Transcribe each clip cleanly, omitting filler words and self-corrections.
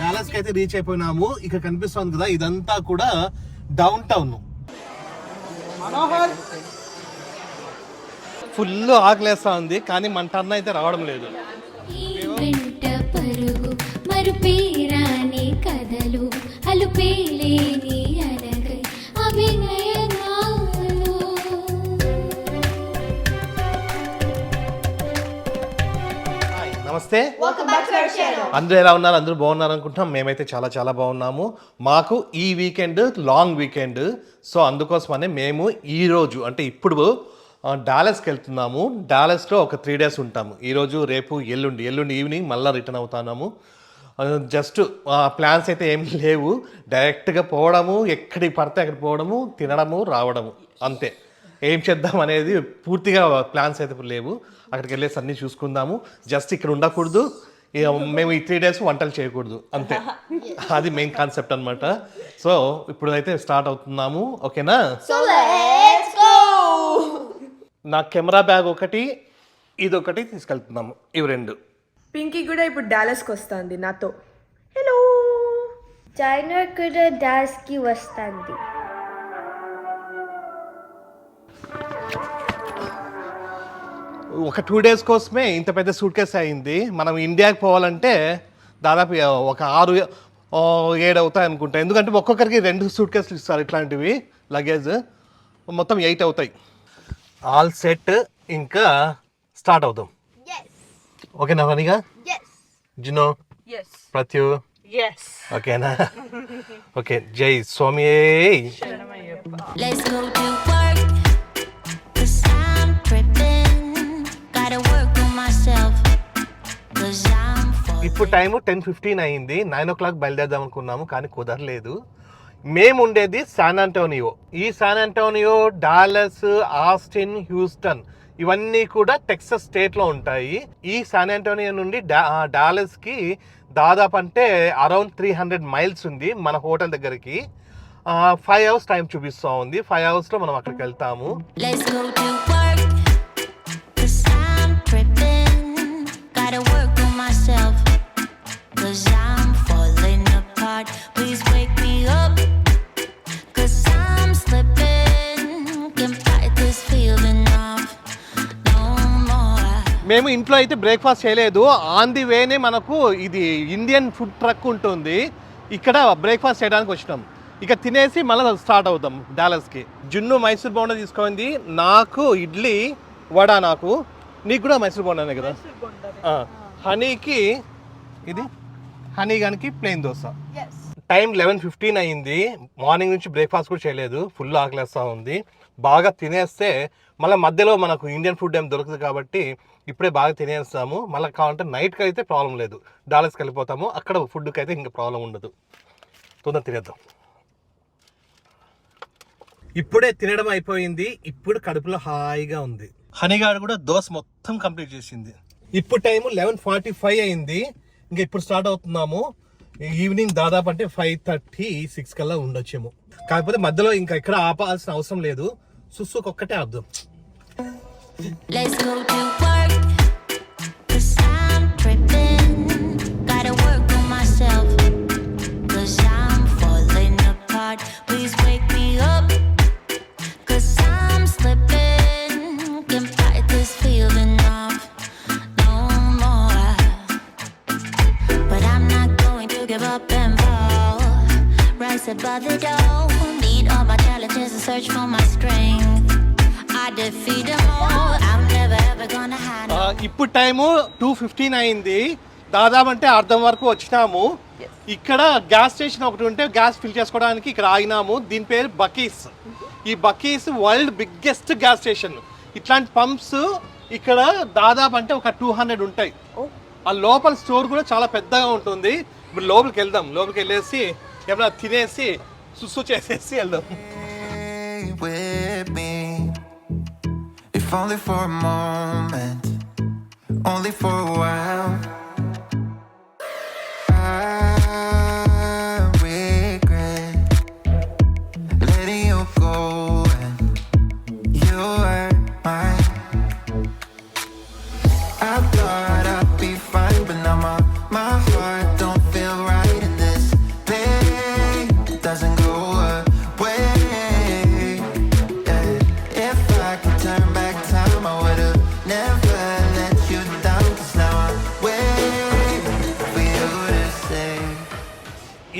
Dallas కి అయితే reach అయిపోయినాము. ఇక కనిపిస్తుంది కదా, ఇదంతా కూడా డౌన్ టౌన్. ఫుల్ ఆకలేస్తా ఉంది, కానీ మన టర్న్ అయితే రావడం లేదు. నమస్తే, అందరూ ఎలా ఉన్నారు? అందరూ బాగున్నారు అనుకుంటున్నాం. మేమైతే చాలా చాలా బాగున్నాము. మాకు ఈ వీకెండ్ లాంగ్ వీకెండ్, సో అందుకోసమనే మేము ఈరోజు అంటే ఇప్పుడు డాలస్కి వెళ్తున్నాము. డాలస్లో ఒక 3 days ఉంటాము. ఈరోజు, రేపు, ఎల్లుండి ఈవినింగ్ మళ్ళీ రిటర్న్ అవుతున్నాము. జస్ట్ ప్లాన్స్ అయితే ఏం లేవు. డైరెక్ట్గా పోవడము, ఎక్కడికి పడితే అక్కడికి పోవడము, తినడము, రావడము, అంతే. ఏం చేద్దాం అనేది పూర్తిగా ప్లాన్స్ అయితే లేవు. అక్కడికి వెళ్ళేసి అన్నీ చూసుకుందాము. జస్ట్ ఇక్కడ ఉండకూడదు, మేము ఈ 3 days వంటలు చేయకూడదు, అంతే. అది మెయిన్ కాన్సెప్ట్ అనమాట. సో ఇప్పుడు అయితే స్టార్ట్ అవుతున్నాము. ఓకేనా? నా కెమెరా బ్యాగ్ ఒకటి, ఇదొకటి తీసుకెళ్తున్నాము. ఇవి 2. పింకీ కూడా ఇప్పుడు డాలస్కి వస్తుంది నాతో. హలో. చైనా కూడా డాలస్కి వస్తుంది. ఒక 2 days కోసమే ఇంత పెద్ద సూట్ కేసు అయింది. మనం ఇండియాకి పోవాలంటే దాదాపు ఒక 6-7 అవుతాయి అనుకుంటా. ఎందుకంటే ఒక్కొక్కరికి 2 సూట్ కేసులు ఇస్తారు ఇట్లాంటివి, లగేజ్ మొత్తం 8 అవుతాయి. ఆల్ సెట్, ఇంకా స్టార్ట్ అవుతాం. ఓకేనా వనిగా? జినో, ప్రత్యు, ఓకేనా? ఓకే. జై స్వామి. ఇప్పుడు టైము 10:15 అయింది. 9 o'clock బయలుదేరదాం అనుకున్నాము, కానీ కుదరలేదు. మేము ఉండేది శాన్ ఆంటోనియో. ఈ San Antonio, Dallas, Austin, Houston ఇవన్నీ కూడా టెక్సస్ స్టేట్లో ఉంటాయి. ఈ శాన్ ఆంటోనియో నుండి డాలస్కి దాదాపు అంటే అరౌండ్ 300 miles ఉంది మన హోటల్ దగ్గరికి. 5 hours టైం చూపిస్తూ ఉంది. 5 hoursలో మనం అక్కడికి వెళ్తాము. మేము ఇంట్లో అయితే బ్రేక్ఫాస్ట్ చేయలేదు. ఆన్ ది వేనే మనకు ఇది ఇండియన్ ఫుడ్ ట్రక్ ఉంటుంది, ఇక్కడ బ్రేక్ఫాస్ట్ చేయడానికి వచ్చినాం. ఇక తినేసి మళ్ళీ స్టార్ట్ అవుతాం డాలస్కి. జున్ను మైసూర్ బోండా తీసుకోండి, నాకు ఇడ్లీ వడ, నాకు నీకు కూడా మైసూర్ బోండానే కదా. హనీకి ఇది హనీ గానికి ప్లెయిన్ దోశ. టైం 11:15 అయింది. మార్నింగ్ నుంచి బ్రేక్ఫాస్ట్ కూడా చేయలేదు, ఫుల్ ఆకలేస్తూ ఉంది. బాగా తినేస్తే మళ్ళీ మధ్యలో మనకు ఇండియన్ ఫుడ్ ఏం దొరుకుతుంది కాబట్టి ఇప్పుడే బాగా తినేస్తాము. మళ్ళీ కావాలంటే నైట్కి అయితే ప్రాబ్లం లేదు, డాలస్కి వెళ్ళిపోతాము, అక్కడ ఫుడ్కి అయితే ఇంకా ప్రాబ్లం ఉండదు. తొందర తినేద్దాం. ఇప్పుడే తినడం అయిపోయింది, ఇప్పుడు కడుపులో హాయిగా ఉంది. హనీగాడు కూడా దోశ మొత్తం కంప్లీట్ చేసింది. ఇప్పుడు టైము 11:45 అయింది. ఇంకా ఇప్పుడు స్టార్ట్ అవుతున్నాము. ఈవినింగ్ దాదాపు అంటే 5:30-6 కల్లా ఉండొచ్చేమో. కాకపోతే మధ్యలో ఇంకా ఎక్కడ ఆపాల్సిన అవసరం లేదు, సుస్సుకు ఒక్కటే అర్థం. Above the door, meet all my challenges and search for my strength. I defeat them all. I'm never ever gonna hide. ఇప్పుడు టైము 2:15 అయింది. దాదాపు అంటే అర్ధం వరకు వచ్చినాము. ఇక్కడ గ్యాస్ స్టేషన్ ఒకటి ఉంటే గ్యాస్ ఫిల్ చేసుకోవడానికి ఇక్కడ ఆగినాము. దీని పేరు బకీస్. ఈ బకీస్ వరల్డ్ బిగ్గెస్ట్ గ్యాస్ స్టేషన్. ఇట్లాంటి పంప్స్ ఇక్కడ దాదాపు అంటే ఒక 200 ఉంటాయి. ఆ లోపల స్టోర్ కూడా చాలా పెద్దగా ఉంటుంది. ఇప్పుడు లోపలికి వెళ్దాం. లోపలికి వెళ్ళేసి ఏమన్నా తినేసి సుస్సు చేసేసి వెళ్దాం. If only for a moment, only for a while. I regret letting you go, and you were mine. I thought I'd be fine, but now my heart don't feel right.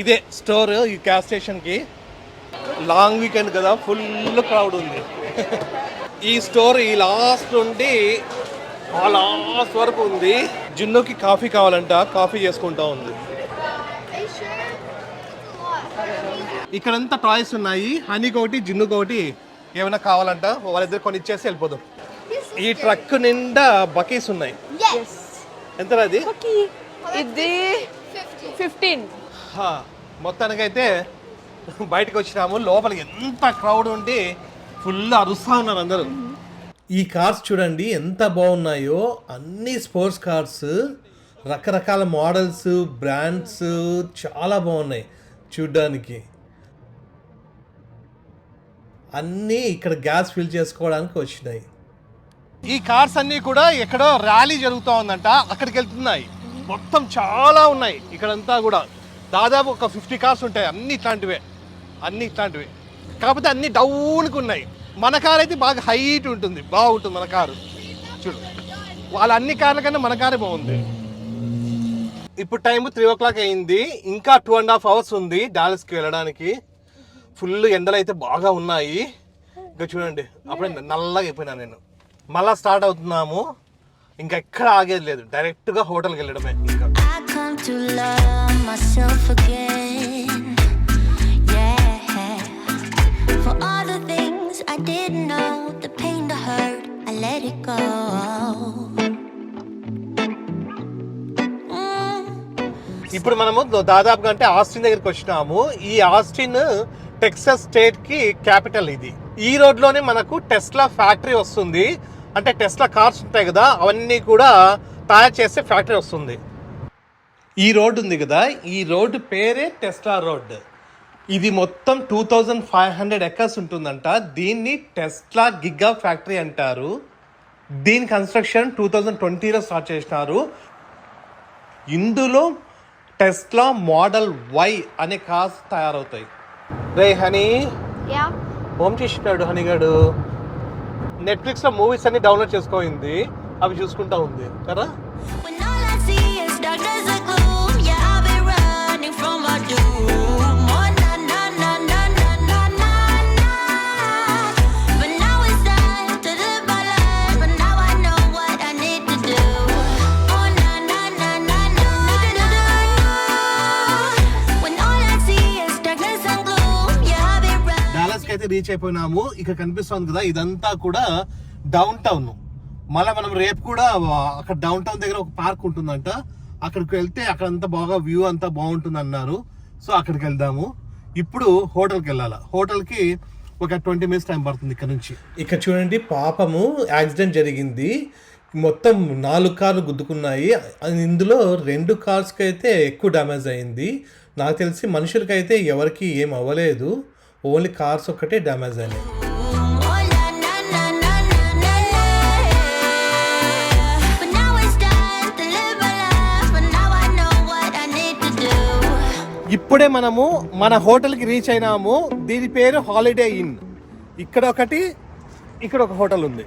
ఇదే స్టోర్ ఈ gas స్టేషన్కి. Long weekend కదా, full crowd ఉంది. ఈ store ఈ last నుండి ఆ last వరకు ఉంది. జున్నుకి కాఫీ కావాలంట, కాఫీ చేసుకుంటా ఉంది. ఇక్కడంతా టాయ్స్ ఉన్నాయి, హనీకి ఒకటి జున్నుకి ఒకటి ఏమైనా కావాలంట, వాళ్ళిద్దరు కొని ఇచ్చేసి వెళ్ళిపోదాం. ఈ ట్రక్ నిండా బకీస్ ఉన్నాయి. ఎంత అది? ఇది 15. మొత్తానికైతే బయటకు వచ్చినాము. లోపలికి ఎంత క్రౌడ్ ఉండి ఫుల్ అరుస్తూ ఉన్నారు అందరూ. ఈ కార్స్ చూడండి ఎంత బాగున్నాయో, అన్ని స్పోర్ట్స్ కార్స్, రకరకాల మోడల్స్, బ్రాండ్స్ చాలా బాగున్నాయి చూడ్డానికి. అన్నీ ఇక్కడ గ్యాస్ ఫిల్ చేసుకోవడానికి వచ్చినాయి. ఈ కార్స్ అన్నీ కూడా ఎక్కడో ర్యాలీ జరుగుతూ ఉందంట, అక్కడికి వెళ్తున్నాయి. మొత్తం చాలా ఉన్నాయి ఇక్కడంతా కూడా. దాదాపు ఒక 50 కార్స్ ఉంటాయి, అన్ని ఇట్లాంటివే. కాకపోతే అన్ని డౌన్కి ఉన్నాయి. మన కార్ అయితే బాగా హైట్ ఉంటుంది, బాగుంటుంది మన కారు. చూడు, వాళ్ళ అన్ని కార్ల కన్నా మన కారే బాగుంది. ఇప్పుడు టైం 3 o'clock అయింది. ఇంకా 2.5 hours ఉంది డాలస్కి వెళ్ళడానికి. ఫుల్ ఎండలు అయితే బాగా ఉన్నాయి. ఇంకా చూడండి, అప్పుడే నల్లగా అయిపోయినా నేను. మళ్ళా స్టార్ట్ అవుతున్నాము. ఇంకా ఎక్కడ ఆగేది లేదు, డైరెక్ట్గా హోటల్కి వెళ్ళడమే. ఇంకా I come to love myself again. Yeah. For all the things I didn't know, the pain, the hurt, I let it go. ఇప్పుడు మనము దాదాపుగా అంటే ఆస్టిన్ దగ్గరికి వచ్చినాము. ఈ ఆస్టిన్ టెక్సాస్ స్టేట్ కి క్యాపిటల్. ఇది ఈ రోడ్ లోనే మనకు టెస్లా ఫ్యాక్టరీ వస్తుంది. అంటే టెస్లా కార్స్ ఉంటాయి కదా, అవన్నీ కూడా తయారు చేసే ఫ్యాక్టరీ వస్తుంది. ఈ రోడ్ ఉంది కదా, ఈ రోడ్డు పేరే టెస్లా రోడ్. ఇది మొత్తం 2500 acres ఉంటుందంట. దీన్ని టెస్లా గిగా ఫ్యాక్టరీ అంటారు. దీని కన్స్ట్రక్షన్ 2020లో స్టార్ట్ చేసినారు. ఇందులో టెస్లా మోడల్ Y అనే కార్స్ తయారవుతాయి. రే హనీ, హోమ్ చేసినాడు హనీగాడు. నెట్ఫ్లిక్స్లో మూవీస్ అన్ని డౌన్లోడ్ చేసుకోయింది, అవి చూసుకుంటా ఉంది కదా. When all I see is darkness and gloom, yeah, I've been running from my doom. Oh, na na na na na na na na. But now it's time to live my life, but now I know what I need to do. Oh, na na na na na na na. When all I see is darkness and gloom, yeah, I've been running. డాలస్కి అయితే reach అయిపోయినాము. ఇక్కడ కనిపిస్తుంది కదా, ఇదంతా కూడా down town. మళ్ళీ మనం రేపు కూడా అక్కడ డౌన్ టౌన్ దగ్గర ఒక పార్క్ ఉంటుందంట, అక్కడికి వెళ్తే అక్కడంతా బాగా వ్యూ అంతా బాగుంటుంది అన్నారు. సో అక్కడికి వెళ్దాము. ఇప్పుడు హోటల్కి వెళ్ళాలి. హోటల్కి ఒక 20 minutes టైం పడుతుంది ఇక్కడ నుంచి. ఇక్కడ చూడండి, పాపము యాక్సిడెంట్ జరిగింది. మొత్తం 4 కార్లు గుద్దుకున్నాయి. ఇందులో 2 కార్స్కి అయితే ఎక్కువ డ్యామేజ్ అయింది. నాకు తెలిసి మనుషులకైతే ఎవరికి ఏం అవ్వలేదు, ఓన్లీ కార్స్ ఒక్కటే డ్యామేజ్ అయినాయి. Oh, na na na na na na na. But now it's time to live my life, but now I know what I need to do. ఇప్పుడే మనము మన హోటల్కి రీచ్ అయినాము. దీని పేరు హాలిడే ఇన్. ఇక్కడ ఒకటి, ఇక్కడ ఒక హోటల్ ఉంది.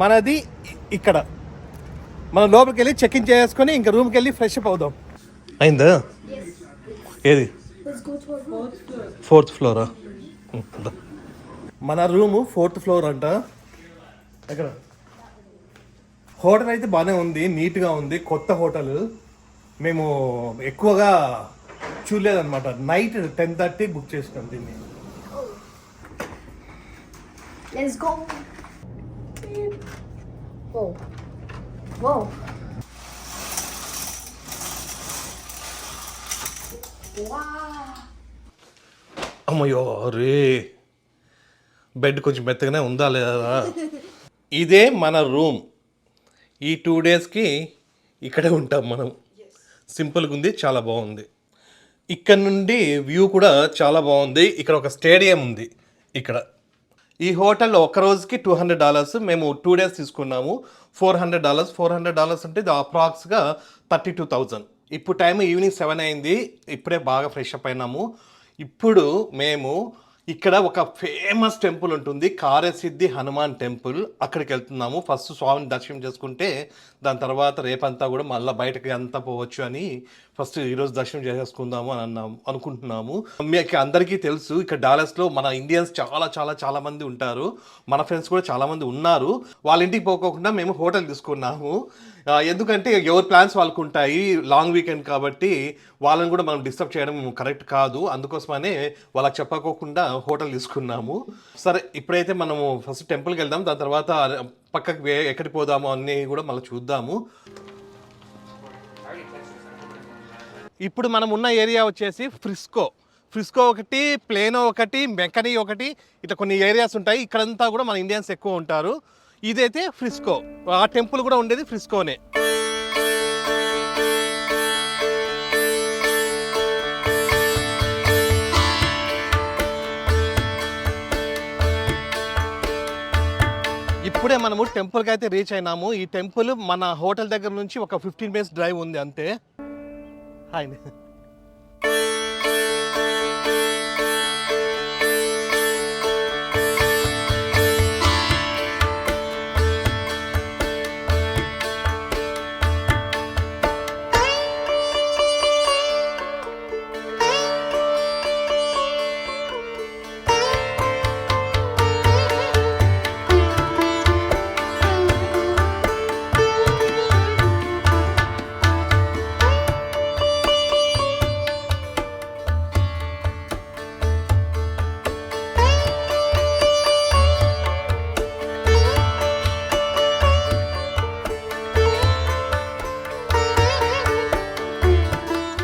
మనది ఇక్కడ. మనం లోపలికి వెళ్ళి చెక్ ఇన్ చేసుకొని ఇంకా రూమ్కి వెళ్ళి ఫ్రెష్ అప్ అవుదాం. అయిందా? ఏది? 4th floor. మన రూము 4th floor అంట. ఎక్కడ? హోటల్ అయితే బాగానే ఉంది, నీట్గా ఉంది, కొత్త హోటల్. మేము ఎక్కువగా చూడలేదన్నమాట. నైట్ 10:30 బుక్ చేసినాం దీన్ని. Let's go. Whoa. Whoa. అమ్మయ్యో రే, బెడ్ కొంచెం మెత్తగానే ఉందా లేదా? ఇదే మన రూమ్. ఈ 2 daysకి ఇక్కడే ఉంటాం మనం. సింపుల్గా ఉంది, చాలా బాగుంది. ఇక్కడ నుండి వ్యూ కూడా చాలా బాగుంది. ఇక్కడ ఒక స్టేడియం ఉంది. ఇక్కడ ఈ హోటల్లో ఒక రోజుకి $200. మేము 2 days తీసుకున్నాము. $400. $400 అంటే ఇది అప్రాక్స్గా 32,000. ఇప్పుడు టైం ఈవినింగ్ 7 అయింది. ఇప్పుడే బాగా ఫ్రెష్ అప్ అయినాము. ఇప్పుడు మేము ఇక్కడ ఒక ఫేమస్ టెంపుల్ ఉంటుంది, కార్యసిద్ధి హనుమాన్ టెంపుల్. అక్కడికి వెళ్తున్నాము. ఫస్ట్ స్వామిని దర్శనం చేసుకుంటే దాని తర్వాత రేపంతా కూడా మళ్ళీ బయటకి అంతా పోవచ్చు అని ఫస్ట్ ఈరోజు దర్శనం చేసేసుకుందాము అని అనుకుంటున్నాము. మీకు అందరికీ తెలుసు ఇక్కడ డాలస్లో మన ఇండియన్స్ చాలా చాలా చాలా మంది ఉంటారు. మన ఫ్రెండ్స్ కూడా చాలా మంది ఉన్నారు. వాళ్ళ ఇంటికి పోకోకుండా మేము హోటల్ తీసుకున్నాము. ఎందుకంటే ఎవరి ప్లాన్స్ వాళ్ళకు ఉంటాయి. లాంగ్ వీకెండ్ కాబట్టి వాళ్ళని కూడా మనం డిస్టర్బ్ చేయడం కరెక్ట్ కాదు. అందుకోసమనే వాళ్ళకి చెప్పకోకుండా హోటల్ తీసుకున్నాము. సరే ఇప్పుడైతే మనము ఫస్ట్ టెంపుల్కి వెళ్దాం. దాని తర్వాత పక్కకి ఎక్కడికి పోదాము అన్నీ కూడా మళ్ళీ చూద్దాము. ఇప్పుడు మనం ఉన్న ఏరియా వచ్చేసి ఫ్రిస్కో ఒకటి, ప్లేనో ఒకటి, మెకనీ ఒకటి, ఇట్లా కొన్ని ఏరియాస్ ఉంటాయి. ఇక్కడంతా కూడా మన ఇండియన్స్ ఎక్కువ ఉంటారు. ఇదైతే ఫ్రిస్కో. ఆ టెంపుల్ కూడా ఉండేది ఫ్రిస్కోనే. ఇప్పుడే మనము టెంపుల్కి అయితే రీచ్ అయినాము. ఈ టెంపుల్ మన హోటల్ దగ్గర నుంచి ఒక 15 minutes డ్రైవ్ ఉంది అంతే. హాయ్.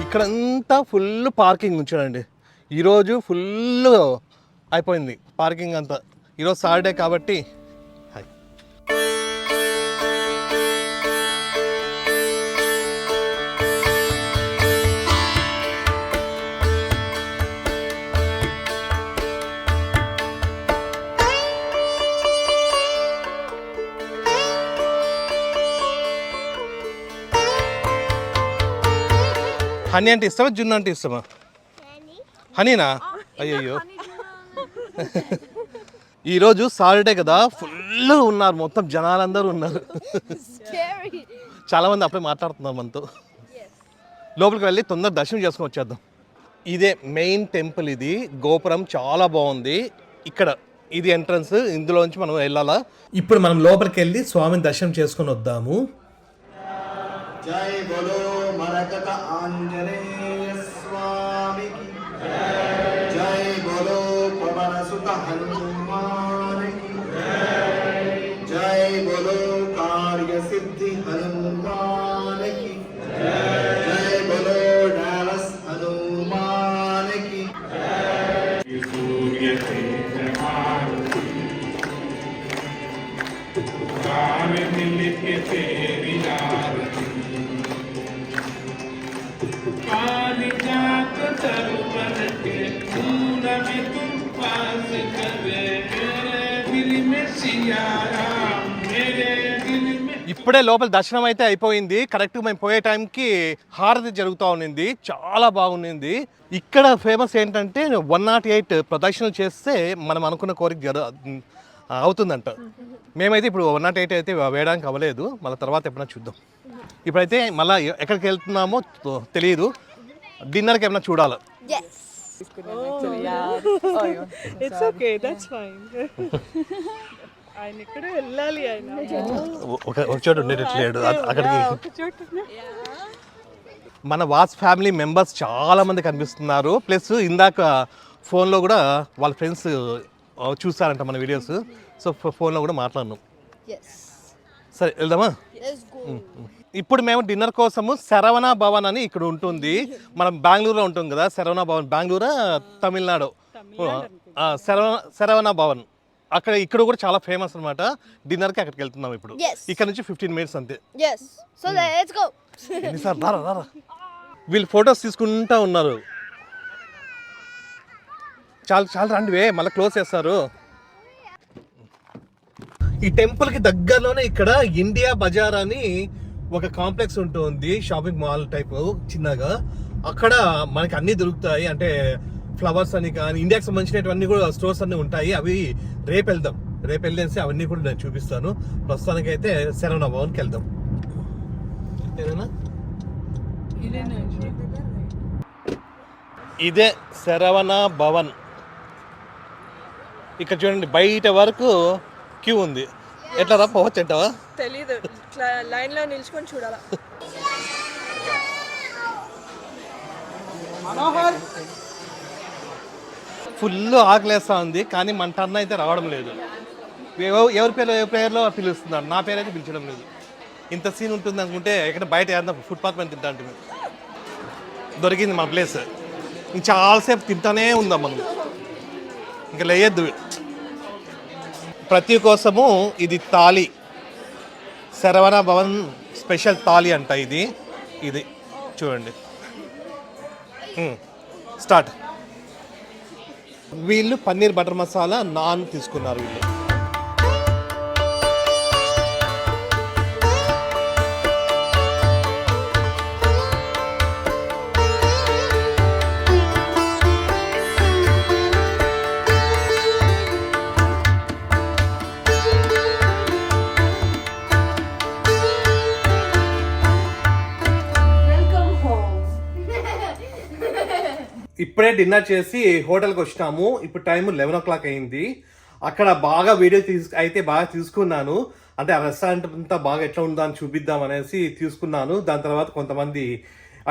ఇక్కడంతా ఫుల్ పార్కింగ్ ఉంచాడండి. ఈరోజు ఫుల్ అయిపోయింది పార్కింగ్ అంతా. ఈరోజు సాటర్డే కాబట్టి. హాయ్. హనీ అంటే ఇష్టమా, జున్ను అంటే ఇష్టమా? హనీనా? అయ్యయ్యో. ఈరోజు సాటర్డే కదా, ఫుల్ ఉన్నారు, మొత్తం జనాలందరూ ఉన్నారు. చాలా మంది అప్పుడే మాట్లాడుతున్నారు మనతో. లోపలికి వెళ్ళి తొందర దర్శనం చేసుకొని వచ్చేద్దాం. ఇదే మెయిన్ టెంపుల్. ఇది గోపురం చాలా బాగుంది. ఇక్కడ ఇది ఎంట్రన్స్. ఇందులోంచి మనం వెళ్ళాలా. ఇప్పుడు మనం లోపలికి వెళ్ళి స్వామిని దర్శనం చేసుకొని వద్దాము. जय बोलो मरकत आंजनेय स्वामी की जय बोलो पवन सुत हनुमान की जय बोलो कार्य सिद्धि हनुमान की जय बोलो डालस हनुमान की सूर्य के तेरी पारिजात सरोवर के फूल में तुम पास करे मेरे दिल में सिया राम मेरे दिल में. ఇప్పుడే లోపల దర్శనం అయితే అయిపోయింది. కరెక్ట్గా మేము పోయే టైంకి హారతి జరుగుతూ ఉన్నింది. చాలా బాగుంది. ఇక్కడ ఫేమస్ ఏంటంటే 108 ప్రదక్షిణలు చేస్తే మనం అనుకున్న కోరిక అవుతుందంట. మేమైతే ఇప్పుడు 108 అయితే వేయడానికి అవ్వలేదు. మళ్ళీ తర్వాత ఎప్పుడైనా చూద్దాం. ఇప్పుడైతే మళ్ళీ ఎక్కడికి వెళ్తున్నామో తెలియదు. డిన్నర్కి ఏమైనా చూడాలి. It's okay, that's fine. ఆయన ఇక్కడ వెళ్ళాలి. ఆయన ఒక చోటు ఉండేటట్లేడు అక్కడికి. మన వాస్ ఫ్యామిలీ మెంబర్స్ చాలా మంది కనిపిస్తున్నారు. ప్లస్ ఇందాక ఫోన్లో కూడా వాళ్ళ ఫ్రెండ్స్ చూస్తారంట మన వీడియోస్. సో ఫోన్లో కూడా మాట్లాడినాం. సరే వెళ్దామా? ఇప్పుడు మేము డిన్నర్ కోసము శరవణ భవన్ అని ఇక్కడ ఉంటుంది. మనం బెంగళూరులో ఉంటుంది కదా శరవణ భవన్. బెంగళూరు, తమిళనాడు. శరవణ భవన్ ఇక్కడ కూడా చాలా ఫేమస్ అనమాట. డిన్నర్కి అక్కడికి వెళ్తున్నాం ఇప్పుడు. ఇక్కడ నుంచి 15 minutes అంతే. ఎన్నిసార్లు రారా. వీళ్ళు ఫొటోస్ తీసుకుంటా ఉన్నారు. చాలా రండి, మళ్ళీ క్లోజ్ చేస్తారు. ఈ టెంపుల్కి దగ్గరలోనే ఇక్కడ ఇండియా బజార్ అని ఒక కాంప్లెక్స్ ఉంటుంది. షాపింగ్ మాల్ టైప్ చిన్నగా. అక్కడ మనకి అన్నీ దొరుకుతాయి. అంటే ఫ్లవర్స్ అని కానీ ఇండియాకి సంబంధించినవన్నీ కూడా స్టోర్స్ అన్నీ ఉంటాయి. అవి రేపు వెళ్ళేసి అవన్నీ కూడా నేను చూపిస్తాను. ప్రస్తుతానికి అయితే శరవణ భవన్కి వెళ్దాం. ఏదైనా ఇదే శరవణ భవన్. ఇక్కడ చూడండి బయట వరకు క్యూ ఉంది. ఎట్లా రా పోవచ్చు అంటావా? తెలీదు, ఇట్లా లైన్లో నిల్చుకొని చూడాలా. ఫుల్ ఆకలేస్తా ఉంది కానీ మన టర్న్ అయితే రావడం లేదు. ఎవరి పేరులో పిలుస్తున్నారు, నా పేరు అయితే పిలిచడం లేదు. ఇంత సీన్ ఉంటుంది అనుకుంటే ఎక్కడ బయట ఏదైనా ఫుట్పాత్ మీద తింటా అంటే దొరికింది మన ప్లేస్. ఇంక చాలాసేపు తింటానే ఉందాం మనం, ఇంకా లేయద్దు. ప్రతి కోసము ఇది తాళి, శరవణ భవన్ స్పెషల్ తాళి అంట ఇది. ఇది చూడండి, స్టార్ట్. వీళ్ళు పన్నీర్ బటర్ మసాలా నాన్ తీసుకున్నారు వీళ్ళు. ఇప్పుడే డిన్నర్ చేసి హోటల్కి వచ్చినాము. ఇప్పుడు టైం 11 o'clock అయింది. అక్కడ బాగా వీడియో బాగా తీసుకున్నాను. అంటే ఆ రెస్టారెంట్ అంతా బాగా ఎట్లా ఉందో అని చూపిద్దాం అనేసి తీసుకున్నాను. దాని తర్వాత కొంతమంది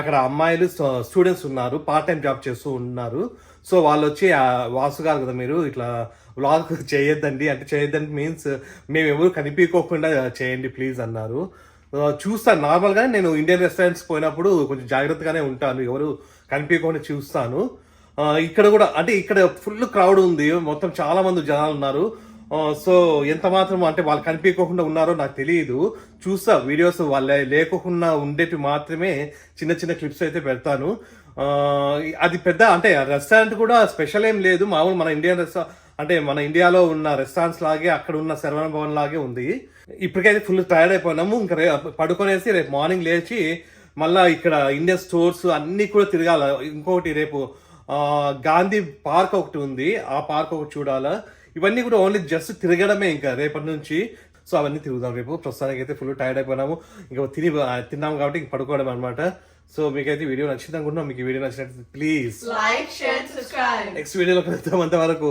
అక్కడ అమ్మాయిలు స్టూడెంట్స్ ఉన్నారు, పార్ట్ టైం జాబ్ చేస్తూ ఉన్నారు. సో వాళ్ళు వచ్చి వాసు గారు కదా మీరు ఇట్లా వ్లాగ్ చేయొద్దండి అంటే, చేయొద్దండి మీన్స్ మేము ఎవరు కనిపించుకోకుండా చేయండి ప్లీజ్ అన్నారు. చూస్తాను నార్మల్గానే, నేను ఇండియన్ రెస్టారెంట్స్ పోయినప్పుడు కొంచెం జాగ్రత్తగానే ఉంటాను, ఎవరు కనిపించకుండా చూస్తాను. ఇక్కడ కూడా అంటే ఇక్కడ ఫుల్ క్రౌడ్ ఉంది, మొత్తం చాలా మంది జనాలు ఉన్నారు. సో ఎంత మాత్రం అంటే వాళ్ళు కనిపించకుండా ఉన్నారో నాకు తెలియదు. చూస్తా వీడియోస్ వాళ్ళ లేకోకుండా ఉండేవి మాత్రమే చిన్న చిన్న క్లిప్స్ అయితే పెడతాను. అది పెద్ద అంటే రెస్టారెంట్ కూడా స్పెషల్ ఏం లేదు, మామూలు మన ఇండియన్ అంటే మన ఇండియాలో ఉన్న రెస్టారెంట్స్ లాగే అక్కడ ఉన్న శరవణ భవన్ లాగే ఉంది. ఇప్పటికైతే ఫుల్ టైర్డ్ అయిపోయినాము. ఇంకా పడుకొనేసి రేపు మార్నింగ్ లేచి మళ్ళీ ఇక్కడ ఇండియన్ స్టోర్స్ అన్నీ కూడా తిరగాల. ఇంకొకటి రేపు గాంధీ పార్క్ ఒకటి ఉంది, ఆ పార్క్ ఒకటి చూడాలా. ఇవన్నీ కూడా ఓన్లీ జస్ట్ తిరగడమే ఇంకా రేపటి నుంచి. సో అవన్నీ తిరుగుదాం రేపు. ప్రస్తుతానికి అయితే ఫుల్ టైర్డ్ అయిపోయినాము, ఇంకా తిన్నాము కాబట్టి ఇంక పడుకోవడం అనమాట. సో మీకైతే వీడియో నచ్చింది అనుకుంటున్నాం. మీకు ఈ వీడియో నచ్చినట్టు please like, share, subscribe. Next వీడియోలో కలుద్దాం. అంతవరకు